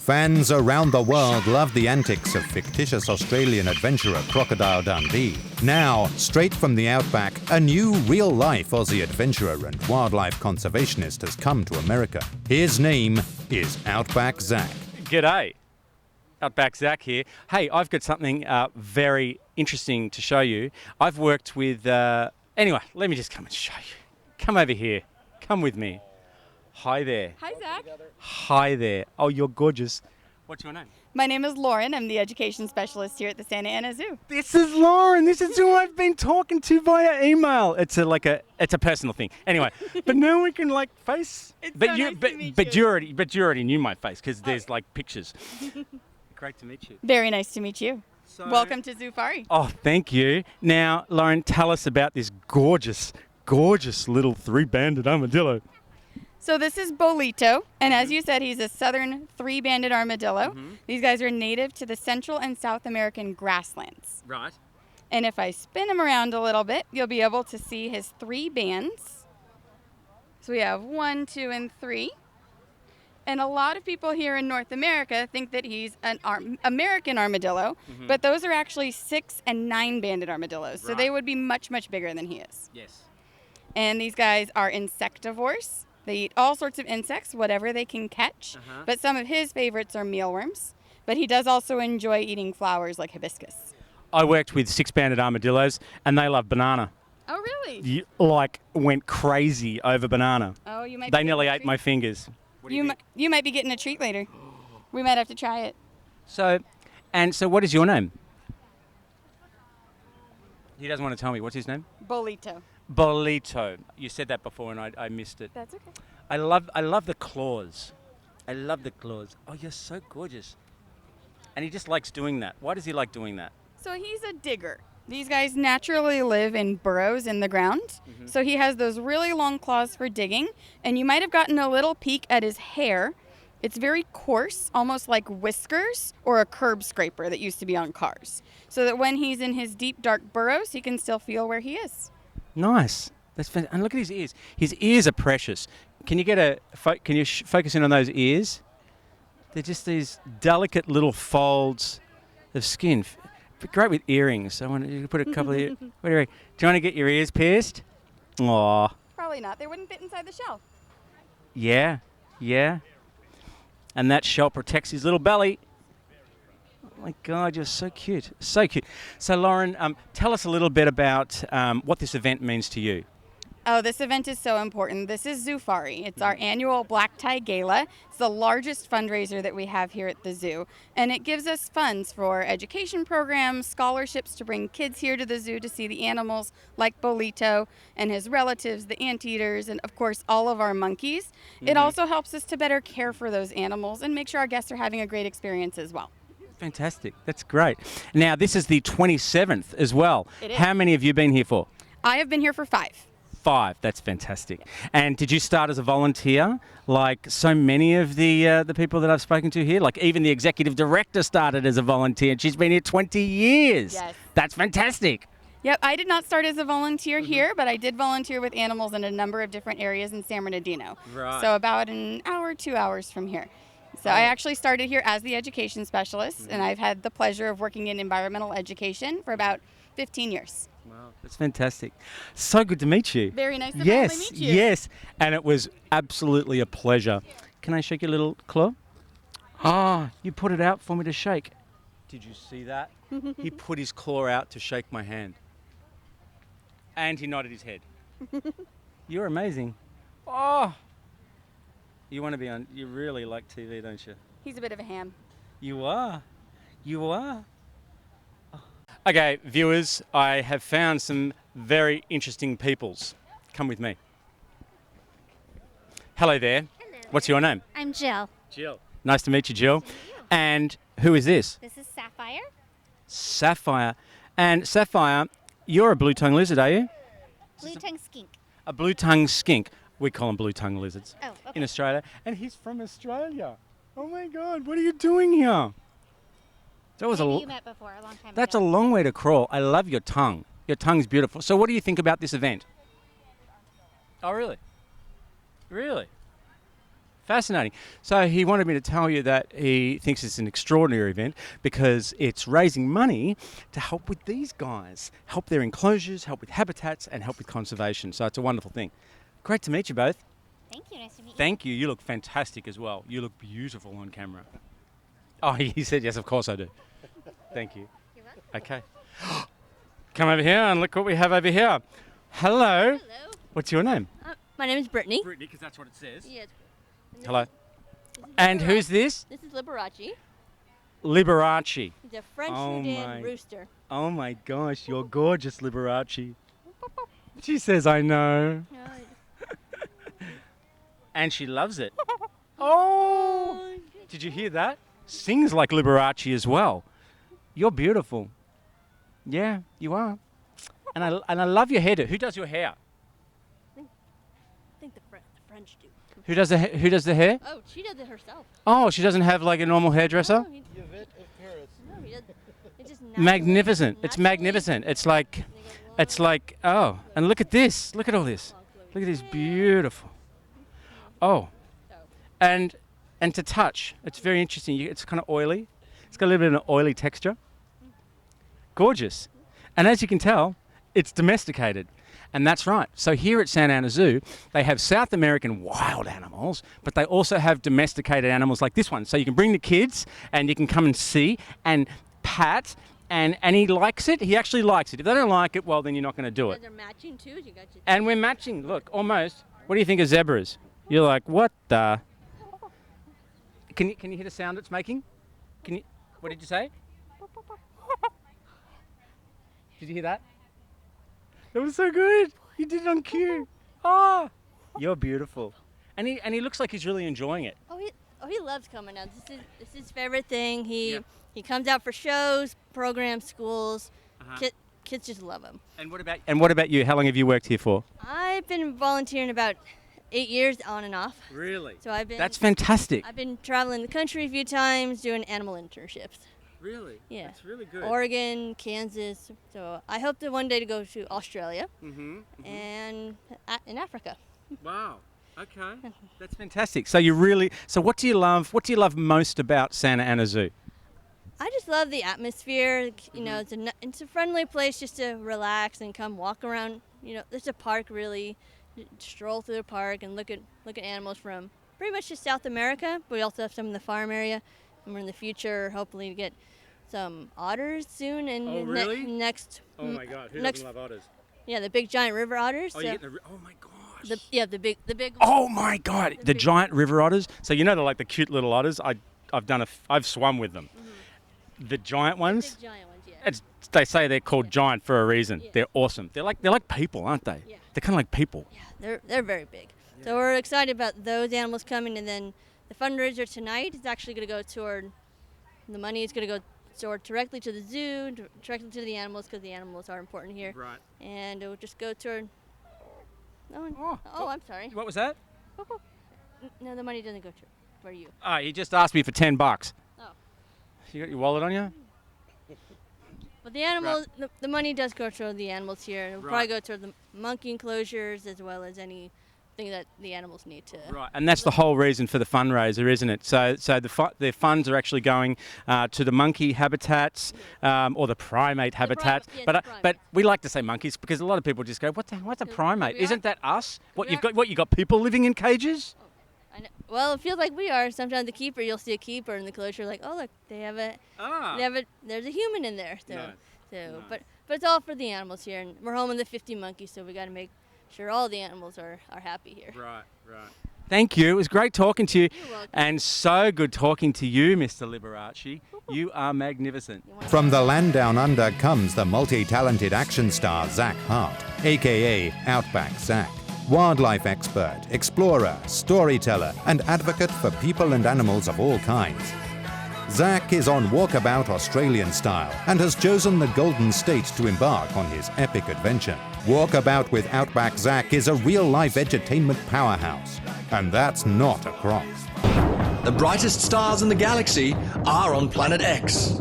Fans around the world love the antics of fictitious Australian adventurer Crocodile Dundee. Now, straight from the outback, a new real-life Aussie adventurer and wildlife conservationist has come to America. His name is Outback ZACK. G'day. Outback ZACK here. Hey, I've got something very interesting to show you. I've worked with... Anyway, let me just come and show you. Come over here. Come with me. Hi there. Hi, Zach. Hi there. Oh, you're gorgeous. What's your name? My name is Lauren. I'm the education specialist here at the Santa Ana Zoo. This is Lauren. This is who I've been talking to via email. It's a personal thing. Anyway, but now we can face. It's but so you nice but to meet but you. you already knew my face because there's pictures. Great to meet you. Very nice to meet you. So, Welcome to Zoofari. Oh, thank you. Now, Lauren, tell us about this gorgeous little three-banded armadillo. So this is Bolito, and as you said, he's a southern three-banded armadillo. These guys are native to the Central and South American grasslands. Right. And if I spin him around a little bit, you'll be able to see his three bands. So we have 1, 2, and 3. And a lot of people here in North America think that he's an American armadillo, but those are actually 6- and 9-banded armadillos. So they would be much, much bigger than he is. Yes. And these guys are insectivores. They eat all sorts of insects, whatever they can catch. But some of his favorites are mealworms. But he does also enjoy eating flowers like hibiscus. I worked with 6-banded armadillos, and they love banana. Oh, really? Went crazy over banana. Oh, you might. They nearly ate my fingers. You might be getting a treat later. We might have to try it. So what is your name? He doesn't want to tell me. What's his name? Bolito. Bolito. You said that before, and I missed it. That's okay. I love the claws. I love the claws. Oh, you're so gorgeous. And he just likes doing that. Why does he like doing that? So he's a digger. These guys naturally live in burrows in the ground. So he has those really long claws for digging. And you might have gotten a little peek at his hair. It's very coarse, almost like whiskers or a curb scraper that used to be on cars. So that when he's in his deep, dark burrows, he can still feel where he is. Nice. That's fantastic. And look at his ears. His ears are precious. Can you get focus in on those ears? They're just these delicate little folds of skin. Great with earrings. I want you to put a couple of. What do you reckon? Do you want to get your ears pierced? Aw. Probably not. They wouldn't fit inside the shell. Yeah. And that shell protects his little belly. Oh my God, you're so cute. So cute. So Lauren, tell us a little bit about what this event means to you. Oh, this event is so important. This is Zoofari. It's our annual Black Tie Gala. It's the largest fundraiser that we have here at the zoo. And it gives us funds for education programs, scholarships to bring kids here to the zoo to see the animals like Bolito and his relatives, the anteaters, and of course all of our monkeys. It also helps us to better care for those animals and make sure our guests are having a great experience as well. Fantastic. That's great. Now, this is the 27th as well. It is. How many have you been here for? I have been here for 5. 5. That's fantastic. And did you start as a volunteer, like so many of the people that I've spoken to here? Like even the executive director started as a volunteer, and she's been here 20 years. Yes. That's fantastic. Yep, I did not start as a volunteer here, but I did volunteer with animals in a number of different areas in San Bernardino. Right. So about an hour, 2 hours from here. So I actually started here as the education specialist, and I've had the pleasure of working in environmental education for about 15 years. Wow, that's fantastic. So good to meet you. Very nice to finally meet you. Yes, and it was absolutely a pleasure. Can I shake your little claw? Ah, you put it out for me to shake. Did you see that? He put his claw out to shake my hand. And he nodded his head. You're amazing. Oh, you want to be on, you really like TV, don't you? He's a bit of a ham. You are. Okay, viewers, I have found some very interesting peoples. Come with me. Hello there. Hello. What's your name? I'm Jill. Jill. Nice to meet you, Jill. And who is this? This is Sapphire. Sapphire. And Sapphire, you're a blue-tongue lizard, are you? Blue-tongue skink. A blue-tongue skink. We call them blue-tongue lizards Oh, okay. in Australia. And he's from Australia. Oh my God, what are you doing here? That was Maybe you met before a long time That's a ago. long way to crawl. I love your tongue. Your tongue's beautiful. So what do you think about this event? Oh, really? Really? Fascinating. So he wanted me to tell you that he thinks it's an extraordinary event because it's raising money to help with these guys, help their enclosures, help with habitats, and help with conservation. So it's a wonderful thing. Great to meet you both. Thank you. Nice to meet you. Thank you. You look fantastic as well. You look beautiful on camera. Oh, he said yes, of course I do. Thank you. You're welcome. Okay. Come over here and look what we have over here. Hello. Hello. What's your name? My name is Brittany. Brittany, because that's what it says. Yes. Hello. And who's this? This is Liberace. Liberace. He's a French Oh Sudan my. rooster. Oh my gosh, you're gorgeous, Liberace. She says, I know. And she loves it. Oh! Did you hear that? Sings like Liberace as well. You're beautiful. Yeah, you are. And I love your hairdo. Who does your hair? I think the French do. Who does the hair? Oh, she does it herself. Oh, she doesn't have like a normal hairdresser? No, he does. It's just Magnificent. It's naturally- magnificent. It's like, oh, and look at this. Look at all this. Look at this, beautiful. Oh, and to touch, it's very interesting. It's kind of oily. It's got a little bit of an oily texture. Gorgeous. And as you can tell, it's domesticated. And that's right. So here at Santa Ana Zoo, they have South American wild animals, but they also have domesticated animals like this one. So you can bring the kids and you can come and see and pat, and he likes it. He actually likes it. If they don't like it, well, then you're not going to do it. They're matching too. You got your And we're matching. Look, almost. What do you think of zebras? You're like, what the? Can you hear the sound it's making? Can you? What did you say? Did you hear that? That was so good. You did it on cue. Ah, you're beautiful. And he looks like he's really enjoying it. he loves coming out. This is his favorite thing. He Yep. he comes out for shows, programs, schools. Uh-huh. Kids just love him. And what about you? How long have you worked here for? I've been volunteering about 8 years on and off. Really? So I've been That's fantastic. I've been traveling the country a few times doing animal internships. Really? Yeah. That's really good. Oregon, Kansas. So I hope to one day to go to Australia Mm-hmm. and in Africa. Wow. Okay. That's fantastic. So what do you love? What do you love most about Santa Ana Zoo? I just love the atmosphere. You know, it's a friendly place just to relax and come walk around. You know, there's a park really. Stroll through the park and look at animals from pretty much just South America. But we also have some in the farm area, and we're in the future hopefully to get some otters soon. And Oh, really? next. Oh my God! Who next, doesn't love otters? Yeah, the big giant river otters. Oh, so you get oh my gosh! the big. Oh my God! The big- giant river otters. So you know they're like the cute little otters. I've swum with them. The giant ones. Big giant ones, yeah. They say they're called giant for a reason. Yeah. They're awesome. They're like people, aren't they? Yeah. They're kind of like people. Yeah, they're very big. So we're excited about those animals coming, and then the fundraiser tonight is actually going to go toward the money is going to go toward directly to the zoo, directly to the animals because the animals are important here, Right. and it will just go toward. Oh, I'm sorry. What was that? No, the money doesn't go for you. Ah, he just asked me for $10. Oh. You got your wallet on you? But the animals, the money does go toward the animals here. It'll probably Right. go toward the monkey enclosures as well as anything that the animals need to. Right, and that's the whole reason for the fundraiser, isn't it? So the funds are actually going to the monkey habitats or the primate habitats. yes, but the but primate. we like to say monkeys because a lot of people just go, what's a primate? we are- Isn't that us? What we you've are- got? What you got? People living in cages? I know. Well, it feels like we are. Sometimes the keeper, you'll see a keeper in the closure, like, oh look, there's a human in there. So, Nice. so, but it's all for the animals here, and we're home in the 50 monkeys, so we got to make sure all the animals are happy here. Right. Thank you. It was great talking to you. You're welcome. And so good talking to you, Mr. Liberace. You are magnificent. From the land down under comes the multi-talented action star ZACK Hart, aka Outback ZACK. Wildlife expert, explorer, storyteller, and advocate for people and animals of all kinds. ZACK is on walkabout Australian style and has chosen the Golden State to embark on his epic adventure. Walkabout with Outback ZACK is a real-life edutainment powerhouse, and that's not a crock. The brightest stars in the galaxy are on Planet X.